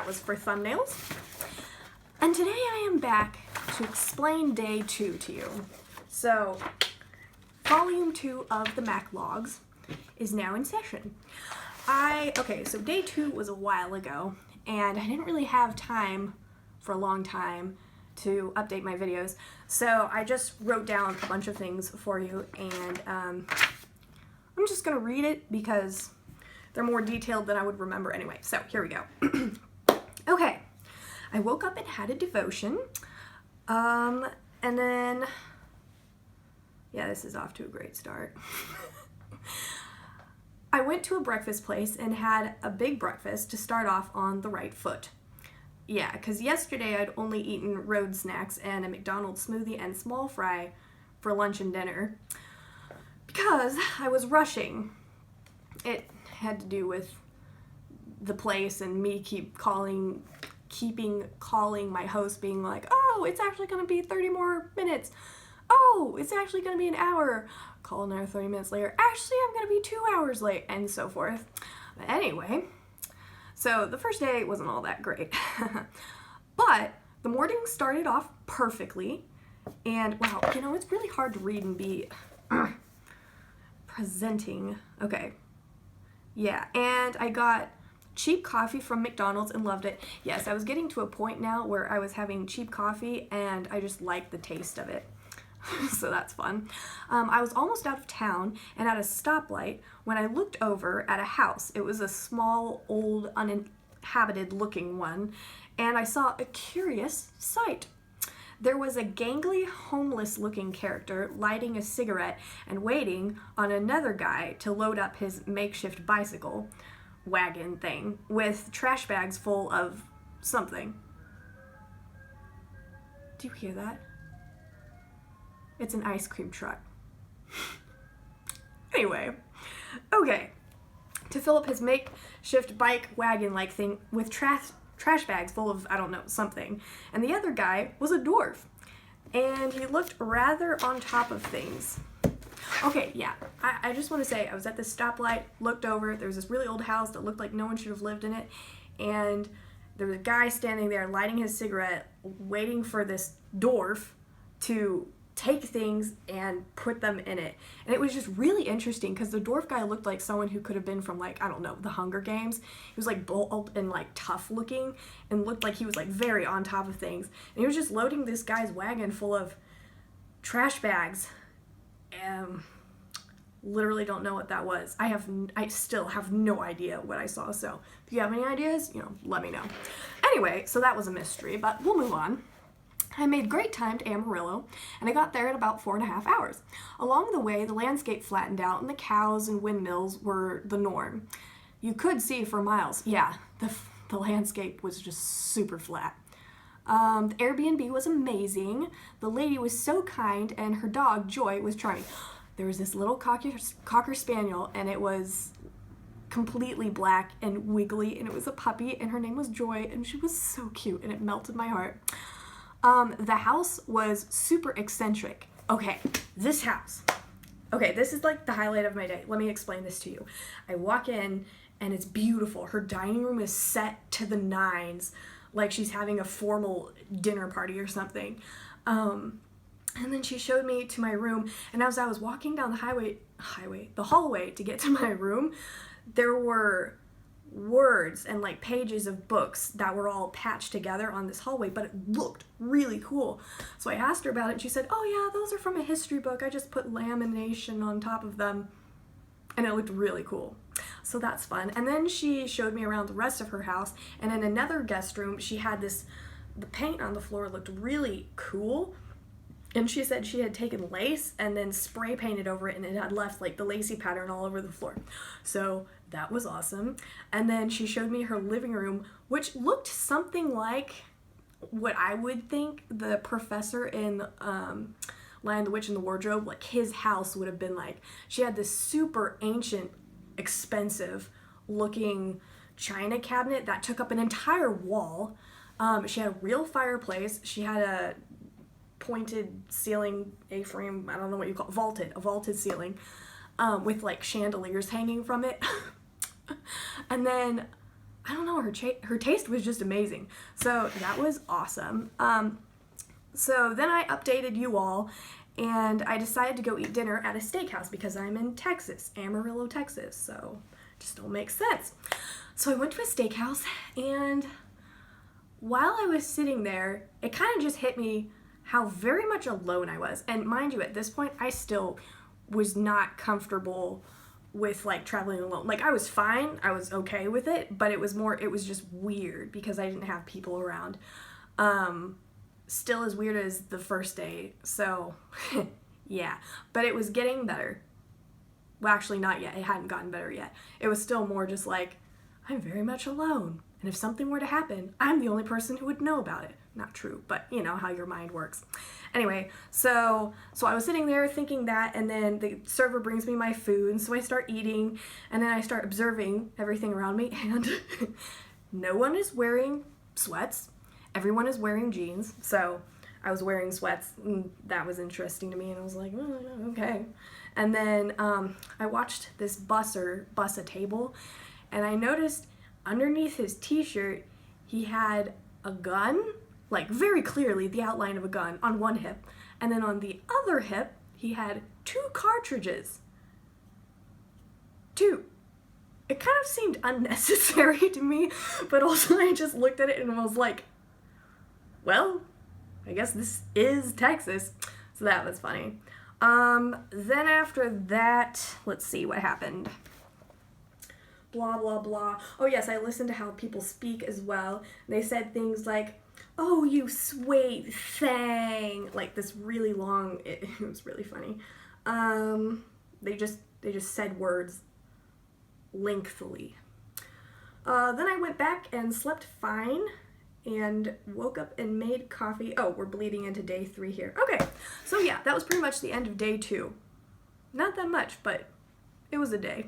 that was for thumbnails. And today I am back to explain day 2 to you. So, volume 2 of the Mac Logs is now in session. So day 2 was a while ago, and I didn't really have time for a long time to update my videos, so I just wrote down a bunch of things for you, and I'm just gonna read it because they're more detailed than I would remember anyway. So here we go. Okay, I woke up and had a devotion, and then, yeah, this is off to a great start. I went to a breakfast place and had a big breakfast to start off on the right foot. Yeah, because yesterday I'd only eaten road snacks and a McDonald's smoothie and small fry for lunch and dinner because I was rushing. It had to do with the place and me keeping calling my host being like, oh, it's actually going to be 30 more minutes. Oh, it's actually going to be an hour. Call another 30 minutes later. Actually, I'm going to be 2 hours late, and so forth. But anyway, so the first day wasn't all that great. But the morning started off perfectly. And wow, it's really hard to read and be presenting. Okay. Yeah, and I got cheap coffee from McDonald's and loved it. Yes, I was getting to a point now where I was having cheap coffee and I just liked the taste of it. So that's fun. I was almost out of town and at a stoplight when I looked over at a house. It was a small, old, uninhabited looking one, and I saw a curious sight. There was a gangly, homeless looking character lighting a cigarette and waiting on another guy to load up his makeshift bicycle wagon thing with trash bags full of something. Do you hear that? It's an ice cream truck. Anyway, okay. To fill up his makeshift bike wagon-like thing with trash bags full of, I don't know, something. And the other guy was a dwarf. And he looked rather on top of things. Okay, yeah. I just want to say, I was at this stoplight, looked over, there was this really old house that looked like no one should have lived in it. And there was a guy standing there lighting his cigarette, waiting for this dwarf to take things and put them in it. And it was just really interesting because the dwarf guy looked like someone who could have been from, like, I don't know, the Hunger Games. He was like bold and like tough looking and looked like he was like very on top of things. And he was just loading this guy's wagon full of trash bags. Literally don't know what that was. I still have no idea what I saw. So if you have any ideas, let me know. Anyway, so that was a mystery, but we'll move on. I made great time to Amarillo, and I got there in about 4.5 hours. Along the way, the landscape flattened out, and the cows and windmills were the norm. You could see for miles. Yeah, the landscape was just super flat. The Airbnb was amazing. The lady was so kind, and her dog, Joy, was charming. There was this little Cocker Spaniel, and it was completely black and wiggly, and it was a puppy, and her name was Joy, and she was so cute, and it melted my heart. The house was super eccentric. Okay, this house. Okay, this is like the highlight of my day. Let me explain this to you. I walk in and it's beautiful. Her dining room is set to the nines, like she's having a formal dinner party or something. And then she showed me to my room, and as I was walking down the hallway to get to my room, there were words and like pages of books that were all patched together on this hallway, but it looked really cool. So I asked her about it, and she said, oh yeah, those are from a history book. I just put lamination on top of them, and it looked really cool. So that's fun. And then she showed me around the rest of her house, and in another guest room, she had the paint on the floor looked really cool. And she said she had taken lace and then spray painted over it, and it had left like the lacy pattern all over the floor. So that was awesome. And then she showed me her living room, which looked something like what I would think the professor in Lion, the Witch, and the Wardrobe, like his house would have been like. She had this super ancient, expensive looking china cabinet that took up an entire wall. She had a real fireplace. She had a pointed ceiling, A-frame, I don't know what you call it, a vaulted ceiling, with like chandeliers hanging from it. And then I don't know, her taste was just amazing. So that was awesome. So then I updated you all, and I decided to go eat dinner at a steakhouse because I'm in Texas, Amarillo, Texas. So just don't make sense. So I went to a steakhouse, and while I was sitting there, it kind of just hit me how very much alone I was. And mind you, at this point, I still was not comfortable with like traveling alone. Like, I was fine, I was okay with it, but it was just weird because I didn't have people around. Still as weird as the first day, so yeah, but it was getting better. Well, actually not yet, it hadn't gotten better yet. It was still more just like, I'm very much alone, and if something were to happen, I'm the only person who would know about it. Not true, but you know how your mind works. Anyway, so I was sitting there thinking that, and then the server brings me my food, and so I start eating, and then I start observing everything around me, and no one is wearing sweats. Everyone is wearing jeans, so I was wearing sweats, and that was interesting to me, and I was like, oh, okay. And then I watched this busser bus a table, and I noticed underneath his t-shirt, he had a gun, like very clearly the outline of a gun on one hip, and then on the other hip, he had 2 cartridges. 2. It kind of seemed unnecessary to me, but also I just looked at it and was like, well, I guess this is Texas. So that was funny. Then after that, let's see what happened. Blah, blah, blah. Oh yes, I listened to how people speak as well. They said things like, oh, you sweet thing. Like this really long, it was really funny. They just said words lengthily. Then I went back and slept fine and woke up and made coffee. Oh, we're bleeding into day 3 here. Okay, so yeah, that was pretty much the end of day 2. Not that much, but it was a day.